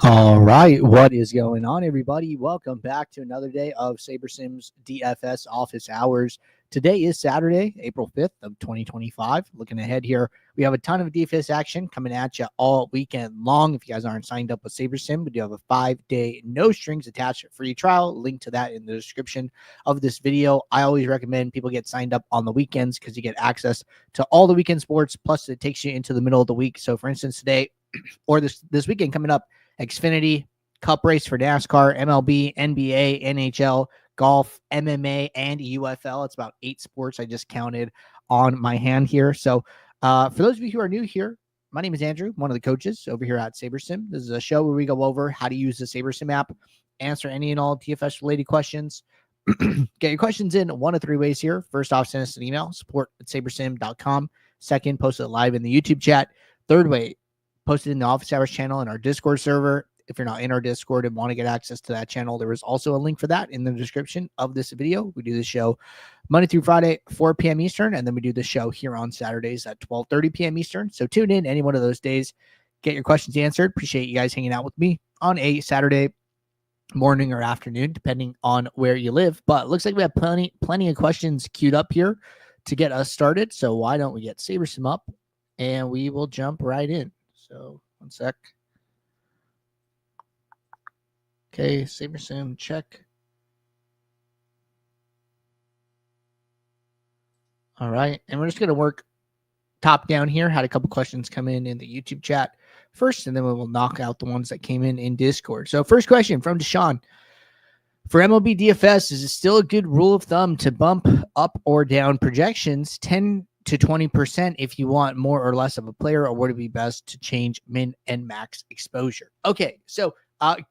All right, what is going on, everybody? Welcome back to another day of SaberSim's DFS office hours. Today is Saturday, April 5th of 2025. Looking ahead here, we have a ton of DFS action coming at you all weekend long. If you guys aren't signed up with SaberSim, we do have a 5-day no strings attached free trial. Link to that in the description of this video. I always recommend people get signed up on the weekends because you get access to all the weekend sports, plus it takes you into the middle of the week. So for instance, today or this weekend coming up, Xfinity, Cup race for NASCAR, MLB, NBA, NHL, golf, MMA, and UFL. It's about 8 sports I just counted on my hand here. So for those of you who are new here, my name is Andrew, one of the coaches over here at SaberSim. This is a show where we go over how to use the SaberSim app, answer any and all DFS related questions. Get your questions in one of 3 ways here. First off, send us an email, support@sabersim.com. Second, post it live in the YouTube chat. Third way, posted in the office hours channel in our Discord server. If you're not in our Discord and want to get access to that channel, there is also a link for that in the description of this video. We do this show Monday through Friday, 4 p.m. Eastern, and then we do the show here on Saturdays at 12:30 p.m. Eastern. So tune in any one of those days, get your questions answered. Appreciate you guys hanging out with me on a Saturday morning or afternoon, depending on where you live. But it looks like we have plenty of questions queued up here to get us started. So why don't we get SaberSim up and we will jump right in. So one sec. Okay, SaberSim, check. All right, and we're just going to work top down here. Had a couple questions come in the YouTube chat first, and then we will knock out the ones that came in Discord. So first question from Deshaun. For MLB DFS, is it still a good rule of thumb to bump up or down projections 10 to 20% if you want more or less of a player, or would it be best to change min and max exposure? Okay, so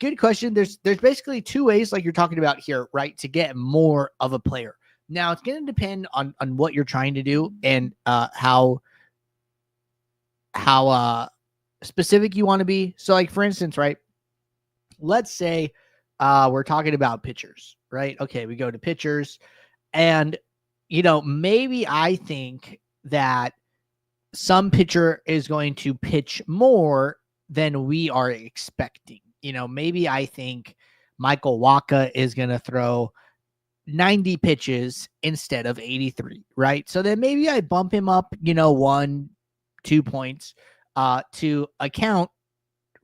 good question. There's basically 2 ways, like you're talking about here, right, to get more of a player. Now it's going to depend on what you're trying to do and how specific you want to be. So like for instance, right, let's say we're talking about pitchers, right? Okay, we go to pitchers, and maybe I think that some pitcher is going to pitch more than we are expecting. Maybe I think Michael Wacha is going to throw 90 pitches instead of 83, right? So then maybe I bump him up, 1-2 points to account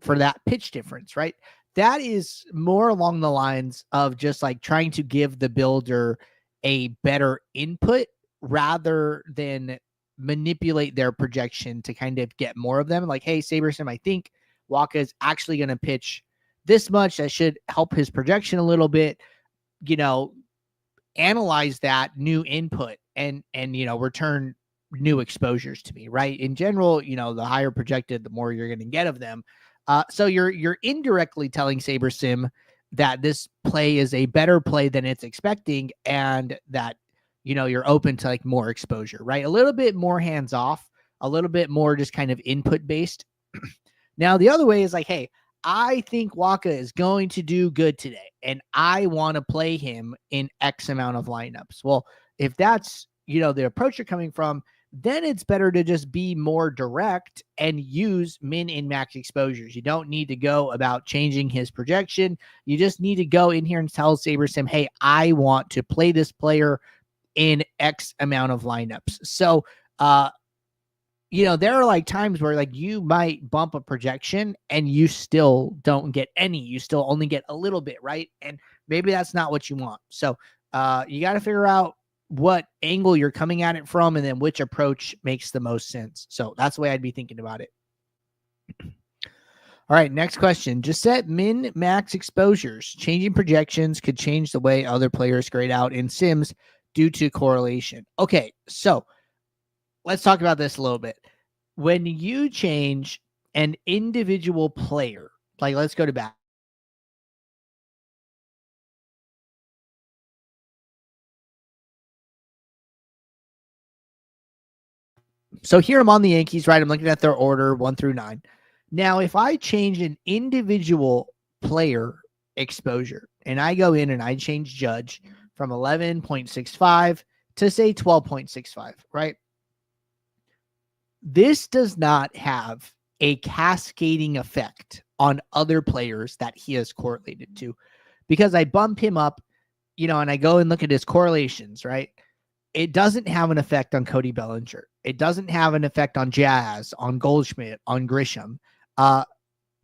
for that pitch difference, right? That is more along the lines of just like trying to give the builder a better input rather than manipulate their projection to kind of get more of them. Like, hey, SaberSim, I think Wacha is actually going to pitch this much. That should help his projection a little bit. Analyze that new input and return new exposures to me, right? In general, the higher projected, the more you're going to get of them. So you're indirectly telling SaberSim that this play is a better play than it's expecting, and that you're open to like more exposure, right? A little bit more hands off, a little bit more just kind of input based. Now the other way is like, hey, I think Wacha is going to do good today, and I want to play him in X amount of lineups. Well, if that's the approach you're coming from, then it's better to just be more direct and use min and max exposures. You don't need to go about changing his projection. You just need to go in here and tell SaberSim, hey, I want to play this player in X amount of lineups. So, there are like times where like you might bump a projection and you still don't get any. You still only get a little bit, right? And maybe that's not what you want. So, you got to figure out what angle you're coming at it from, and then which approach makes the most sense. So that's the way I'd be thinking about it. All right, next question. Just set min max exposures. Changing projections could change the way other players grade out in sims due to correlation. Okay, so let's talk about this a little bit. When you change an individual player, like let's go to bat. So here I'm on the Yankees, right? I'm looking at their order 1 through 9. Now, if I change an individual player exposure and I go in and I change Judge from 11.65 to say 12.65, right? This does not have a cascading effect on other players that he is correlated to. Because I bump him up, and I go and look at his correlations, right? It doesn't have an effect on Cody Bellinger. It doesn't have an effect on Jazz, on Goldschmidt, on Grisham.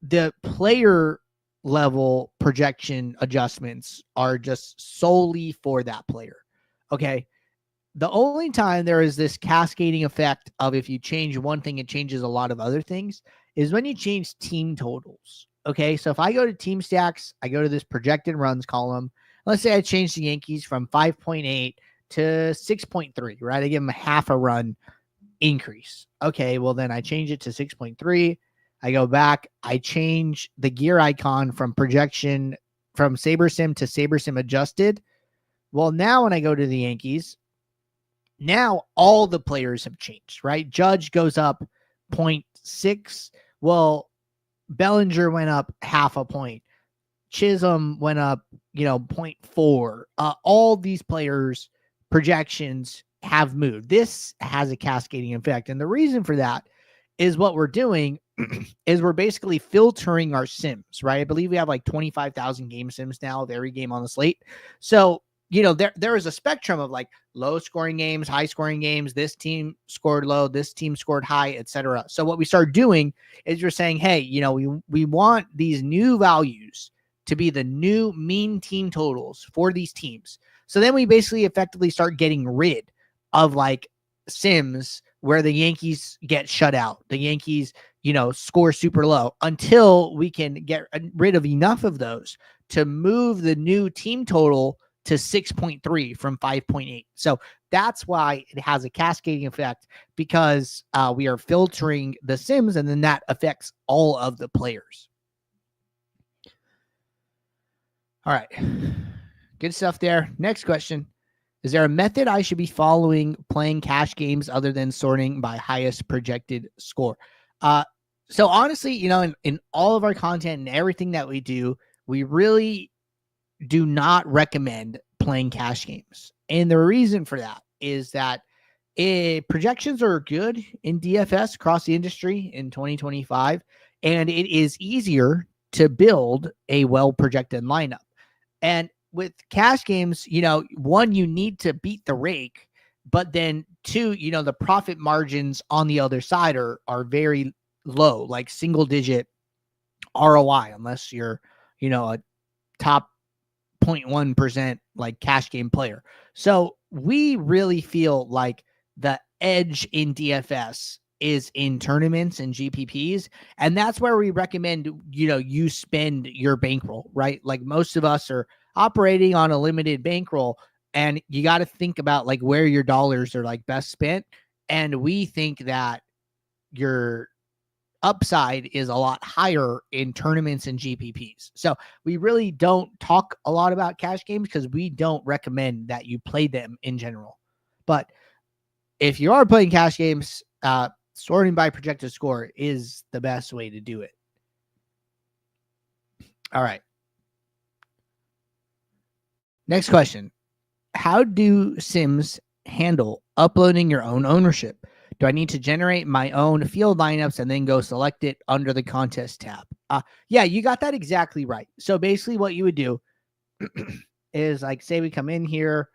The player level projection adjustments are just solely for that player. Okay. The only time there is this cascading effect of if you change one thing, it changes a lot of other things is when you change team totals. Okay. So if I go to team stacks, I go to this projected runs column. Let's say I change the Yankees from 5.8 to 6.3, right? I give them a half a run increase. Okay. Well, then I change it to 6.3. I go back. I change the gear icon from projection from SaberSim to SaberSim adjusted. Well, now when I go to the Yankees, now all the players have changed, right? Judge goes up 0.6. Well, Bellinger went up half a point. Chisholm went up, 0.4. All these players' projections have moved. This has a cascading effect. And the reason for that is what we're doing is we're basically filtering our sims, right? I believe we have like 25,000 game sims now of every game on the slate. So, there is a spectrum of like low scoring games, high scoring games. This team scored low, this team scored high, etc. So what we start doing is you're saying, hey, we want these new values to be the new mean team totals for these teams. So then we basically effectively start getting rid of like sims where the Yankees get shut out. The Yankees, score super low until we can get rid of enough of those to move the new team total to 6.3 from 5.8. So that's why it has a cascading effect because we are filtering the sims and then that affects all of the players. All right. Good stuff there. Next question. Is there a method I should be following playing cash games other than sorting by highest projected score? So honestly, in all of our content and everything that we do, we really do not recommend playing cash games. And the reason for that is that projections are good in DFS across the industry in 2025, and it is easier to build a well-projected lineup. And with cash games, one, you need to beat the rake, but then two, the profit margins on the other side are very low, like single digit ROI, unless you're, a top 0.1% like cash game player. So we really feel like the edge in DFS is in tournaments and GPPs. And that's where we recommend, you spend your bankroll, right? Like most of us are operating on a limited bankroll and you got to think about like where your dollars are like best spent. And we think that your upside is a lot higher in tournaments and GPPs. So we really don't talk a lot about cash games because we don't recommend that you play them in general. But if you are playing cash games, sorting by projected score is the best way to do it. All right. Next question. How do Sims handle uploading your own ownership? Do I need to generate my own field lineups and then go select it under the contest tab? Yeah, you got that exactly right. So basically what you would do is like, say we come in here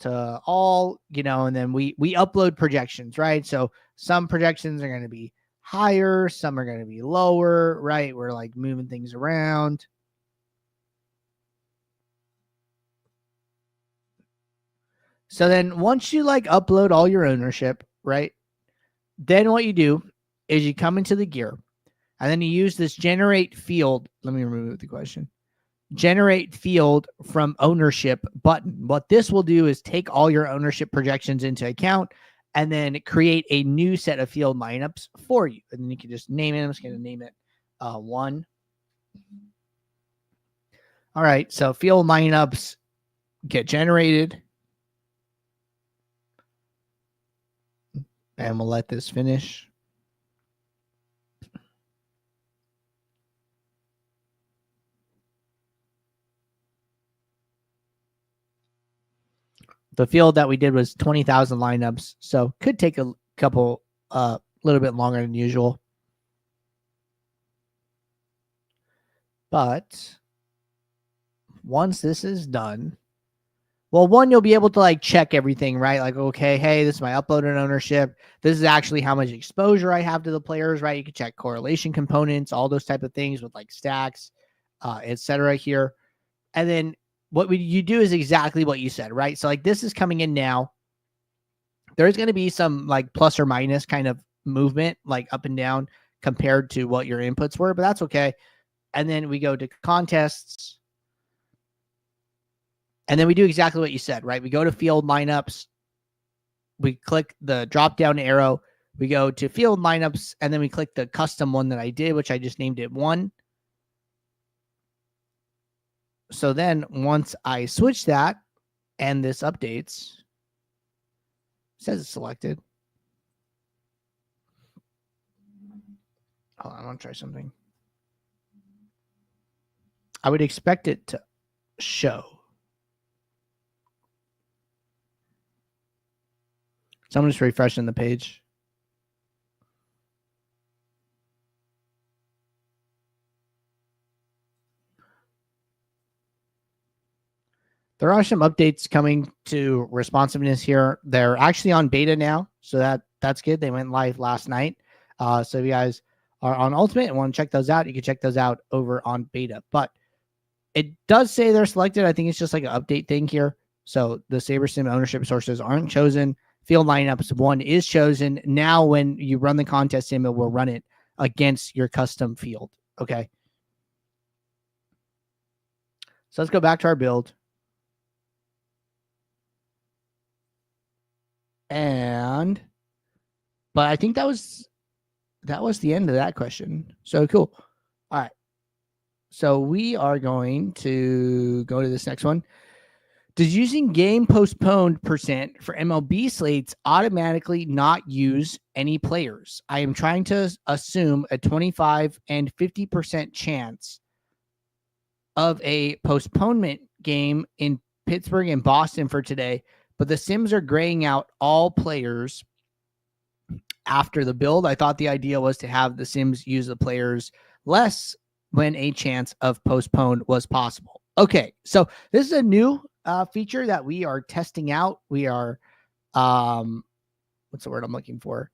to all, and then we upload projections, right? So some projections are going to be higher, some are going to be lower, right? We're like moving things around. So then once you like upload all your ownership, right? Then what you do is you come into the gear and then you use this generate field. Let me remove the question. Generate field from ownership button. What this will do is take all your ownership projections into account and then create a new set of field lineups for you. And then you can just name it. I'm just going to name it 1. All right. So field lineups get generated. And we'll let this finish. The field that we did was 20,000 lineups, so could take a little bit longer than usual. But once this is done, well, one, you'll be able to like check everything, right? Like, okay, hey, this is my uploaded ownership. This is actually how much exposure I have to the players, right? You can check correlation components, all those type of things with like stacks, etc. here. And then what you do is exactly what you said, right? So like this is coming in now. There's going to be some like plus or minus kind of movement, like up and down compared to what your inputs were, but that's okay. And then we go to contests. And then we do exactly what you said, right? We go to field lineups. We click the drop down arrow. We go to field lineups, and then we click the custom one that I did, which I just named it 1. So then once I switch that and this updates, it says it's selected. Hold on, I want to try something. I would expect it to show. So I'm just refreshing the page. There are some updates coming to responsiveness here. They're actually on beta now, so that's good. They went live last night. So if you guys are on Ultimate and want to check those out, you can check those out over on beta. But it does say they're selected. I think it's just like an update thing here. So the SaberSim ownership sources aren't chosen. Field lineups 1 is chosen. Now when you run the contest sim, it will run it against your custom field. Okay. So let's go back to our build. But I think that was the end of that question. So cool. All right. So we are going to go to this next one. Does using game postponed % for MLB slates automatically not use any players? I am trying to assume a 25 and 50% chance of a postponement game in Pittsburgh and Boston for today, but the Sims are graying out all players after the build. I thought the idea was to have the Sims use the players less when a chance of postponed was possible. Okay, so this is a new feature that we are testing out. We are, what's the word I'm looking for?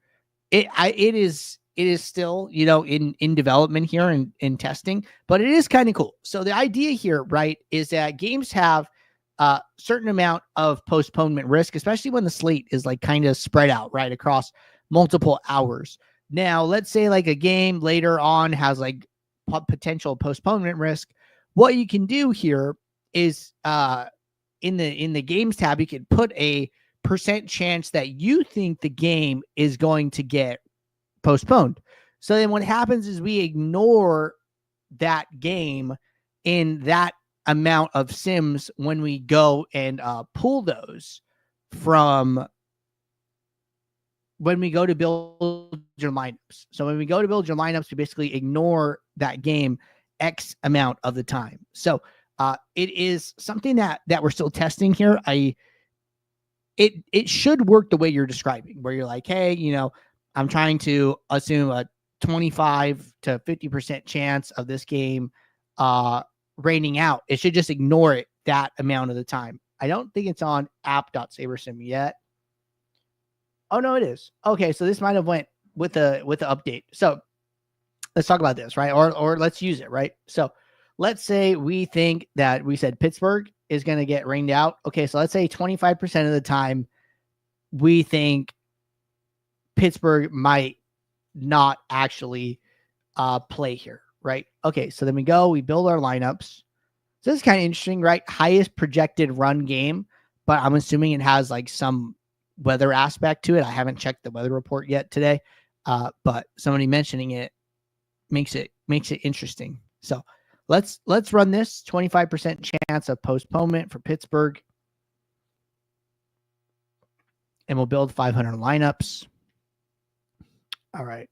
It is still, in development here and in testing, but it is kind of cool. So the idea here, right, is that games have a certain amount of postponement risk, especially when the slate is like kind of spread out, right, across multiple hours. Now, let's say like a game later on has like potential postponement risk. What you can do here is in the games tab, you can put a % chance that you think the game is going to get postponed. So then what happens is we ignore that game in that amount of sims when we go and pull those from when we go to build your lineups. So when we go to build your lineups, we basically ignore that game X amount of the time. So it is something that we're still testing here. It should work the way you're describing, where you're like, hey, I'm trying to assume a 25 to 50% chance of this game raining out. It should just ignore it that amount of the time. I don't think it's on app.sabersim yet. Oh no, it is. Okay, so this might have went with the update. So let's talk about this, right? Or let's use it, right? So let's say we think that we said Pittsburgh is going to get rained out. Okay, so let's say 25% of the time we think Pittsburgh might not actually play here, right? Okay, so then we build our lineups. So this is kind of interesting, right? Highest projected run game, but I'm assuming it has like some weather aspect to it. I haven't checked the weather report yet today, but somebody mentioning it makes it interesting. So let's run this 25% chance of postponement for Pittsburgh, and we'll build 500 lineups. All right.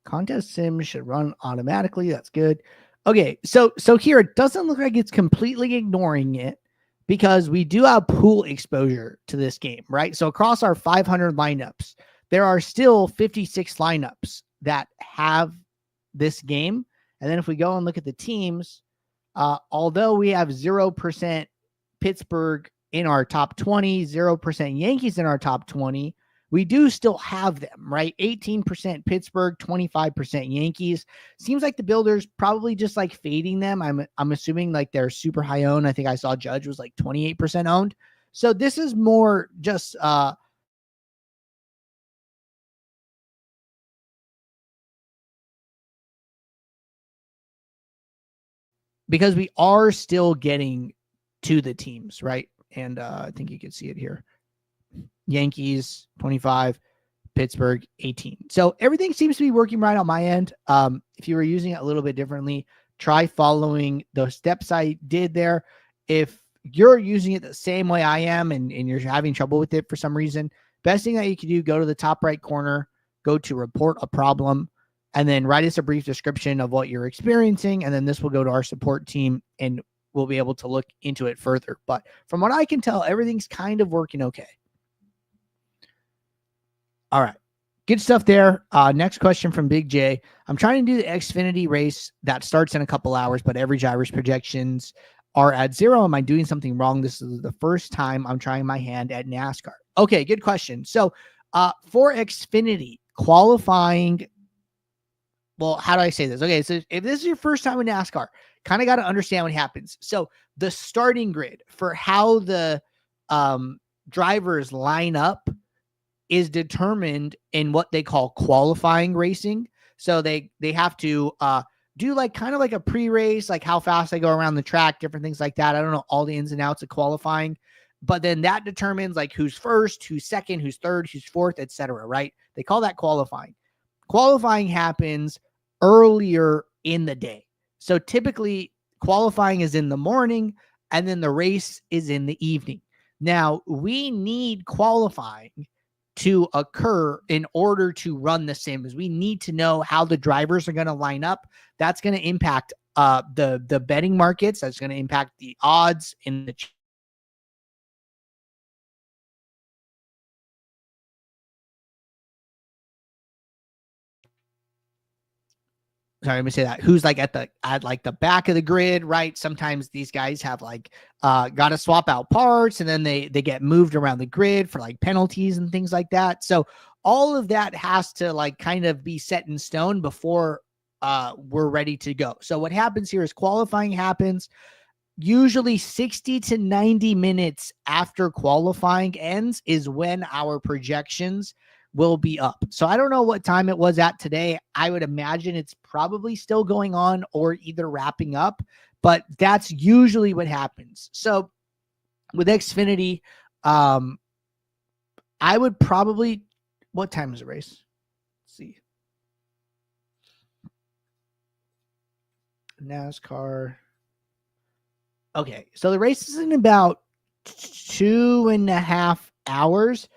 Contest sim should run automatically. That's good. Okay, so here it doesn't look like it's completely ignoring it because we do have pool exposure to this game, right? So across our 500 lineups, there are still 56 lineups that have this game, And then if we go and look at the teams, although we have 0% Pittsburgh in our top 20, 0% Yankees in our top 20, we do still have them, right? 18% Pittsburgh, 25% Yankees. Seems like the builders probably just like fading them. I'm assuming like they're super high owned. I think I saw Judge was like 28% owned. So this is more just because we are still getting to the teams, right? And I think you can see it here. Yankees 25, Pittsburgh 18. So everything seems to be working right on my end. If you were using it a little bit differently, try following those steps I did there. If you're using it the same way I am and you're having trouble with it for some reason, best thing that you can do, go to the top right corner, go to report a problem, and then write us a brief description of what you're experiencing. And then this will go to our support team and we'll be able to look into it further. But from what I can tell, everything's kind of working okay. All right. Good stuff there. Next question from Big J. I'm trying to do the Xfinity race that starts in a couple hours, but every driver's projections are at 0. Am I doing something wrong? This is the first time I'm trying my hand at NASCAR. Okay, good question. So for Xfinity, qualifying, well, how do I say this? Okay, so if this is your first time in NASCAR, kind of got to understand what happens. So the starting grid for how the drivers line up is determined in what they call qualifying racing. So they have to do like kind of like a pre-race, like how fast they go around the track, different things like that. I don't know all the ins and outs of qualifying, but then that determines like who's first, who's second, who's third, who's fourth, etc. Right? They call that qualifying. Qualifying happens earlier in the day. So typically qualifying is in the morning and then the race is in the evening. Now we need qualifying to occur in order to run the sims. We need to know how the drivers are going to line up. That's going to impact the betting markets. That's going to impact the odds in the sorry, let me say that. Who's like at the back of the grid, right? Sometimes these guys have like got to swap out parts and then they get moved around the grid for like penalties and things like that. So all of that has to like kind of be set in stone before we're ready to go. So what happens here is qualifying happens usually 60 to 90 minutes after qualifying ends is when our projections will be up. So I don't know what time it was at today. I would imagine it's probably still going on or either wrapping up, but that's usually what happens. So with Xfinity, I would probably, what time is the race? Let's see. NASCAR. Okay. So the race is in about 2.5 hours.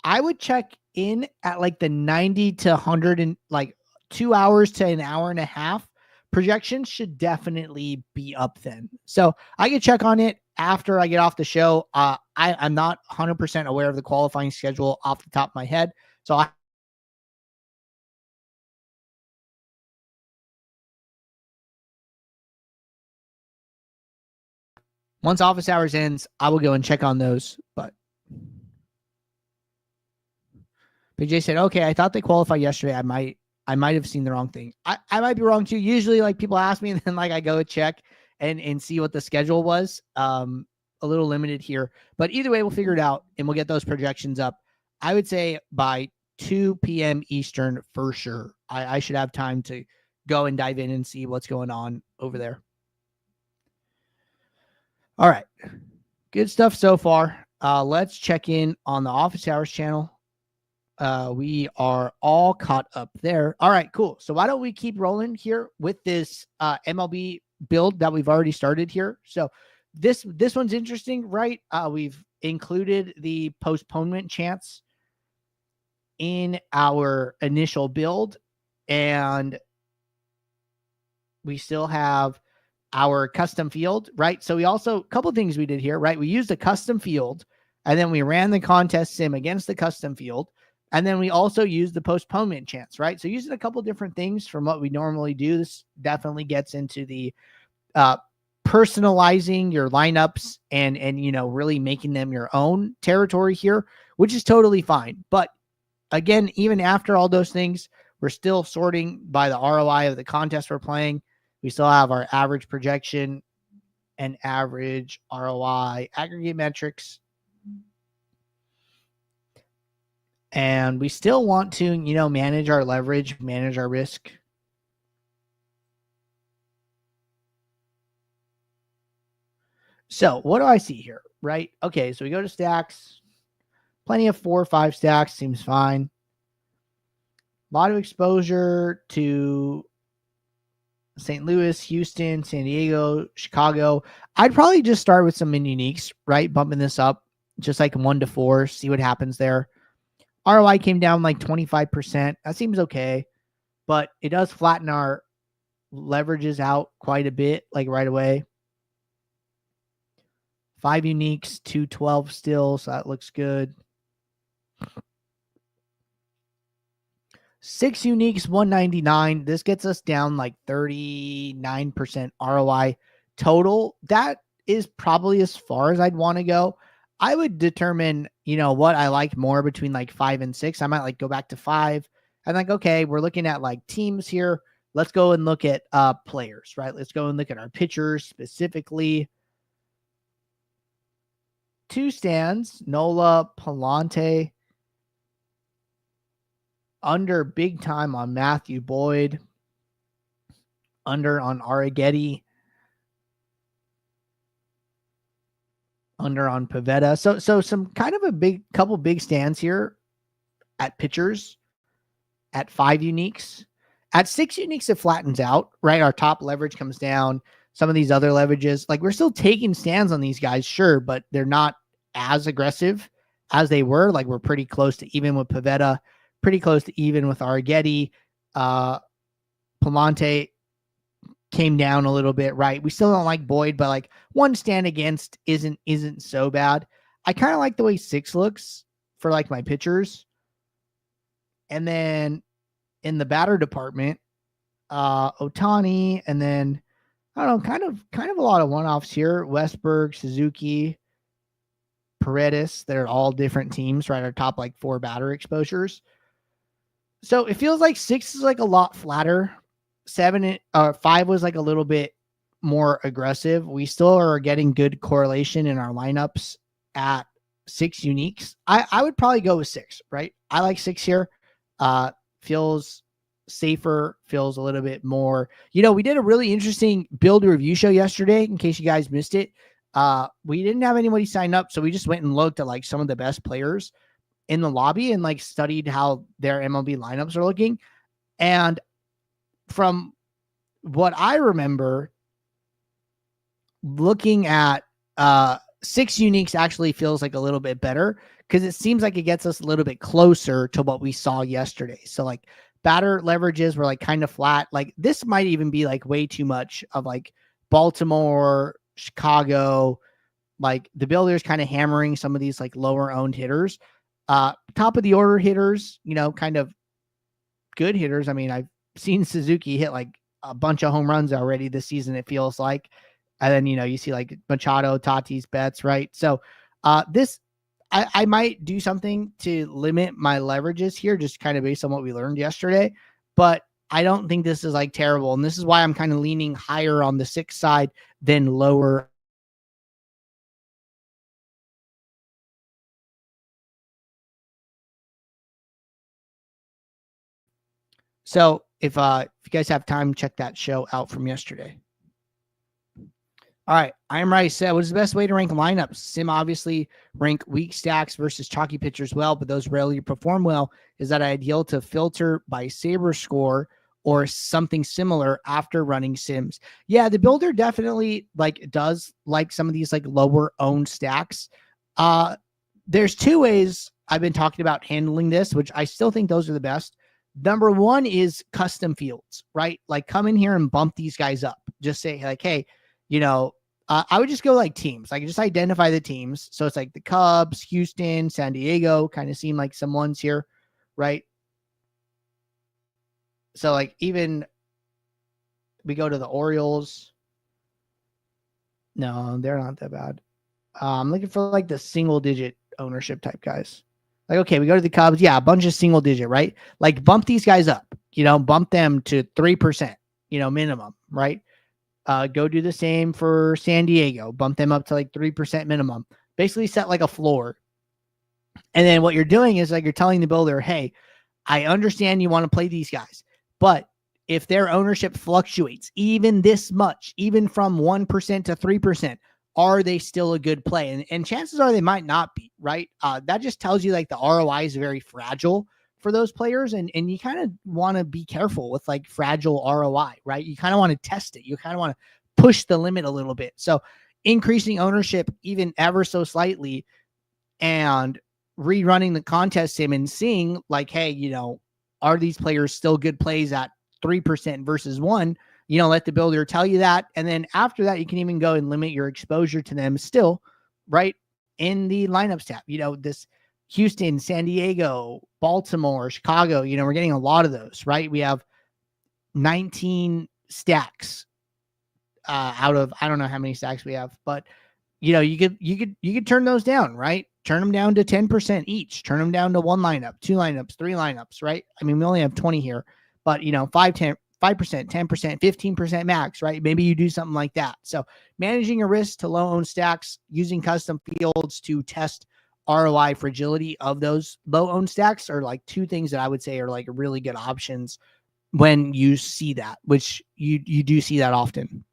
I would check in at like the 90 to 100 and like 2 hours to an hour and a half. Projections should definitely be up then. So I can check on it after I get off the show. I'm not 100% aware of the qualifying schedule off the top of my head. So once office hours ends, I will go and check on those. But Big J said, okay, I thought they qualified yesterday. I might have seen the wrong thing. I might be wrong too. Usually like people ask me and then like I go check and see what the schedule was. A little limited here, but either way, we'll figure it out and we'll get those projections up. I would say by 2 p.m. Eastern for sure. I should have time to go and dive in and see what's going on over there. All right. Good stuff so far. Let's check in on the office hours channel. We are all caught up there. All right, cool. So why don't we keep rolling here with this MLB build that we've already started here. So this one's interesting, right? We've included the postponement chance in our initial build, and we still have our custom field, right? So we also, a couple of things we did here, right? We used a custom field and then we ran the contest sim against the custom field. And then we also use the postponement chance, right? So using a couple different things from what we normally do. This definitely gets into the personalizing your lineups and really making them your own territory here, which is totally fine. But again, even after all those things, we're still sorting by the ROI of the contest we're playing. We still have our average projection and average ROI aggregate metrics. And we still want to, manage our leverage, manage our risk. So what do I see here, right? Okay, so we go to stacks. Plenty of 4 or 5 stacks. Seems fine. A lot of exposure to St. Louis, Houston, San Diego, Chicago. I'd probably just start with some uniques, right? Bumping this up just like 1 to 4. See what happens there. ROI came down like 25%. That seems okay, but it does flatten our leverages out quite a bit, like right away. 5 uniques, 212 still, so that looks good. 6 uniques, 199. This gets us down like 39% ROI total. That is probably as far as I'd want to go. I would determine, what I like more between like 5 and 6. I might like go back to 5 and like, okay, we're looking at like teams here. Let's go and look at players, right? Let's go and look at our pitchers specifically. 2 stands, Nola, Palante. Under big time on Matthew Boyd. Under on Arrighetti. Under on Pavetta. So some kind of a couple big stands here at pitchers at 5 uniques. At 6 uniques, it flattens out, right? Our top leverage comes down. Some of these other leverages, like we're still taking stands on these guys, sure, but they're not as aggressive as they were. Like we're pretty close to even with Pavetta, pretty close to even with Arrighetti. Palante came down a little bit, right? We still don't like Boyd, but like 1 stand against isn't so bad. I kind of like the way 6 looks for like my pitchers. And then in the batter department, Ohtani, and then I don't know, kind of a lot of one-offs here. Westberg, Suzuki, Paredes. They're all different teams, right? Our top like 4 batter exposures. So it feels like 6 is like a lot flatter. 5 was like a little bit more aggressive. We still are getting good correlation in our lineups at 6 uniques. I would probably go with 6, right? I like 6 here. Feels safer, feels a little bit more. We did a really interesting build review show yesterday, in case you guys missed it. We didn't have anybody sign up, so we just went and looked at like some of the best players in the lobby and like studied how their MLB lineups are looking. And from what I remember, looking at 6 uniques actually feels like a little bit better because it seems like it gets us a little bit closer to what we saw yesterday. So like batter leverages were like kind of flat. Like this might even be like way too much of like Baltimore, Chicago, like the builders kind of hammering some of these like lower owned hitters. Top of the order hitters, kind of good hitters. I mean, I've seen Suzuki hit like a bunch of home runs already this season, it feels like. And then, you see like Machado, Tatis, Betts, right? So I might do something to limit my leverages here, just kind of based on what we learned yesterday. But I don't think this is like terrible. And this is why I'm kind of leaning higher on the 6 side than lower. So if you guys have time, check that show out from yesterday. All right, I'm Rice. What's the best way to rank lineups? Sim obviously rank weak stacks versus chalky pitchers well, but those rarely perform well. Is that ideal to filter by Saber score or something similar after running sims? Yeah, the builder definitely does like some of these like lower owned stacks. There's 2 ways I've been talking about handling this, which I still think those are the best. Number 1 is custom fields, right? Like come in here and bump these guys up. Just say like, hey, I would just go like teams. Like just identify the teams. So it's like the Cubs, Houston, San Diego kind of seem like some ones here. right? So like even we go to the Orioles. No, they're not that bad. I'm looking for like the single digit ownership type guys. Like, okay, we go to the Cubs. Yeah, a bunch of single digit, right? Like bump these guys up, bump them to 3%, minimum, right? Go do the same for San Diego, bump them up to like 3% minimum. Basically set like a floor. And then what you're doing is like you're telling the builder, hey, I understand you want to play these guys, but if their ownership fluctuates even this much, even from 1% to 3%, are they still a good play? And chances are they might not be, right? That just tells you like the ROI is very fragile for those players. And you kind of want to be careful with like fragile ROI, right? You kind of want to test it. You kind of want to push the limit a little bit. So increasing ownership even ever so slightly and rerunning the contest sim and seeing like, hey, are these players still good plays at 3% versus 1? Let the builder tell you that. And then after that, you can even go and limit your exposure to them still, right? In the lineups tab, this Houston, San Diego, Baltimore, Chicago, we're getting a lot of those, right? We have 19 stacks out of, I don't know how many stacks we have, but you could turn those down, right? Turn them down to 10% each, turn them down to 1 lineup, 2 lineups, 3 lineups, right? I mean, we only have 20 here, but 5%, 10%, 15% max, right? Maybe you do something like that. So managing your risk to low owned stacks, using custom fields to test ROI fragility of those low owned stacks are like 2 things that I would say are like really good options when you see that, which you do see that often.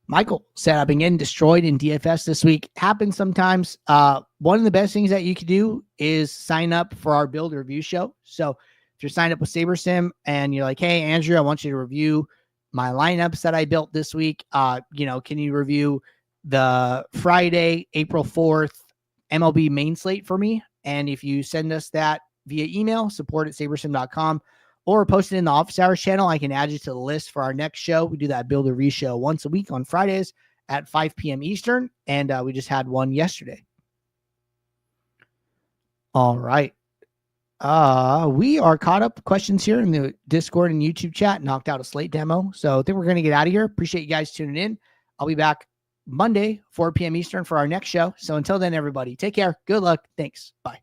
Michael said, I've been getting destroyed in DFS this week. Happens sometimes. One of the best things that you could do is sign up for our build review show. So if you're signed up with SaberSim and you're like, hey, Andrew, I want you to review my lineups that I built this week. Can you review the Friday, April 4th MLB main slate for me? And if you send us that via email, support@sabersim.com, or post it in the office hours channel, I can add you to the list for our next show. We do that build a re-show once a week on Fridays at 5 p.m. Eastern, and we just had one yesterday. All right. We are caught up questions here in the Discord and YouTube chat. Knocked out a slate demo. So I think we're going to get out of here. Appreciate you guys tuning in. I'll be back Monday, 4 p.m. Eastern for our next show. So until then, everybody, take care. Good luck. Thanks. Bye.